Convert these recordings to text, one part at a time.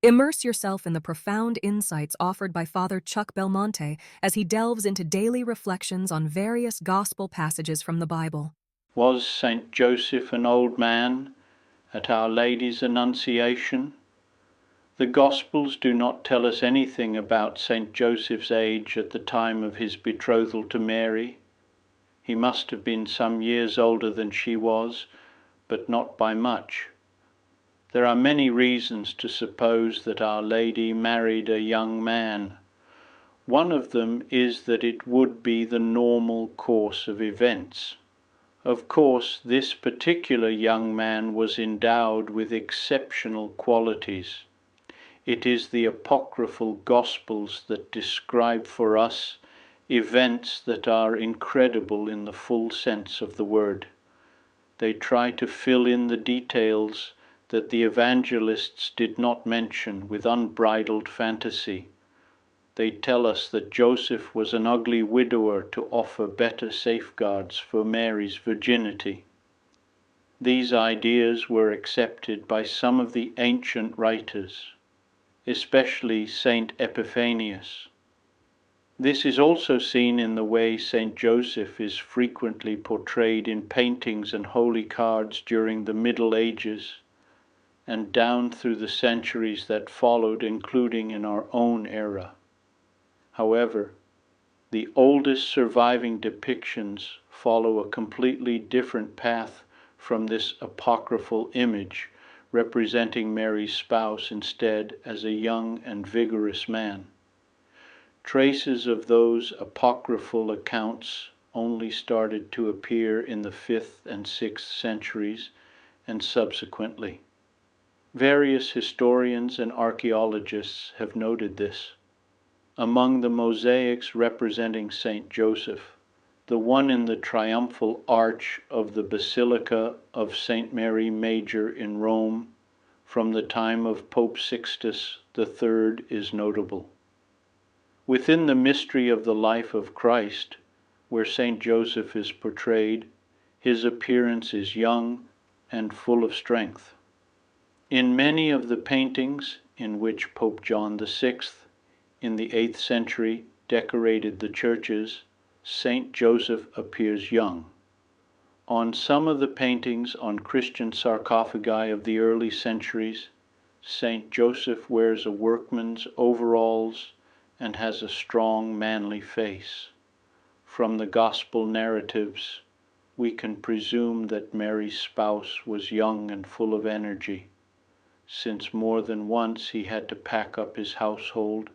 Immerse yourself in the profound insights offered by Father Chuck Belmonte as he delves into daily reflections on various gospel passages from the Bible. Was Saint Joseph an old man at Our Lady's Annunciation? The Gospels do not tell us anything about Saint Joseph's age at the time of his betrothal to Mary. He must have been some years older than she was, but not by much. There are many reasons to suppose that Our Lady married a young man. One of them is that it would be the normal course of events. Of course, this particular young man was endowed with exceptional qualities. It is the apocryphal Gospels that describe for us events that are incredible in the full sense of the word. They try to fill in the details that the evangelists did not mention with unbridled fantasy. They tell us that Joseph was an ugly widower to offer better safeguards for Mary's virginity. These ideas were accepted by some of the ancient writers, especially Saint Epiphanius. This is also seen in the way Saint Joseph is frequently portrayed in paintings and holy cards during the Middle Ages and down through the centuries that followed, including in our own era. However, the oldest surviving depictions follow a completely different path from this apocryphal image, representing Mary's spouse instead as a young and vigorous man. Traces of those apocryphal accounts only started to appear in the 5th and 6th centuries and subsequently. Various historians and archaeologists have noted this. Among the mosaics representing Saint Joseph, the one in the triumphal arch of the Basilica of Saint Mary Major in Rome from the time of Pope Sixtus III is notable. Within the mystery of the life of Christ, where Saint Joseph is portrayed, his appearance is young and full of strength. In many of the paintings in which Pope John VI in the 8th century decorated the churches, Saint Joseph appears young. On some of the paintings on Christian sarcophagi of the early centuries, Saint Joseph wears a workman's overalls and has a strong, manly face. From the Gospel narratives, we can presume that Mary's spouse was young and full of energy, since more than once he had to pack up his household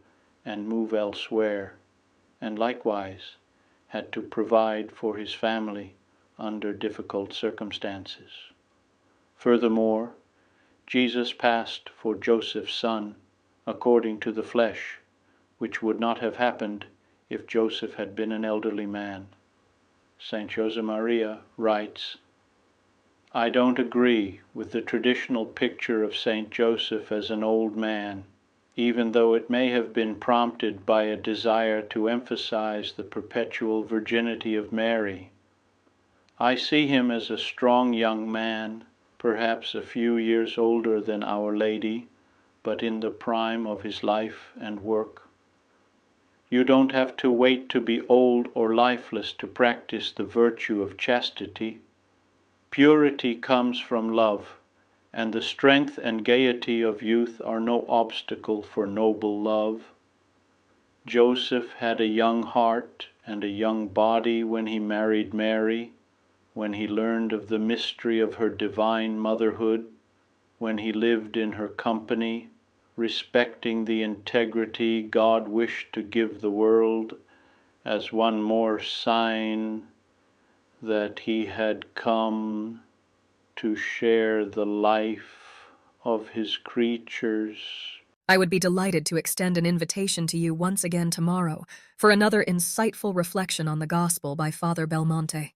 and move elsewhere, and likewise had to provide for his family under difficult circumstances. Furthermore, Jesus passed for Joseph's son according to the flesh, which would not have happened if Joseph had been an elderly man. Saint Josemaria writes, I don't agree with the traditional picture of Saint Joseph as an old man, even though it may have been prompted by a desire to emphasize the perpetual virginity of Mary. I see him as a strong young man, perhaps a few years older than Our Lady, but in the prime of his life and work. You don't have to wait to be old or lifeless to practice the virtue of chastity. Purity comes from love, and the strength and gaiety of youth are no obstacle for noble love. Joseph had a young heart and a young body when he married Mary, when he learned of the mystery of her divine motherhood, when he lived in her company, respecting the integrity God wished to give the world as one more sign that he had come to share the life of his creatures. I would be delighted to extend an invitation to you once again tomorrow for another insightful reflection on the Gospel by Father Belmonte.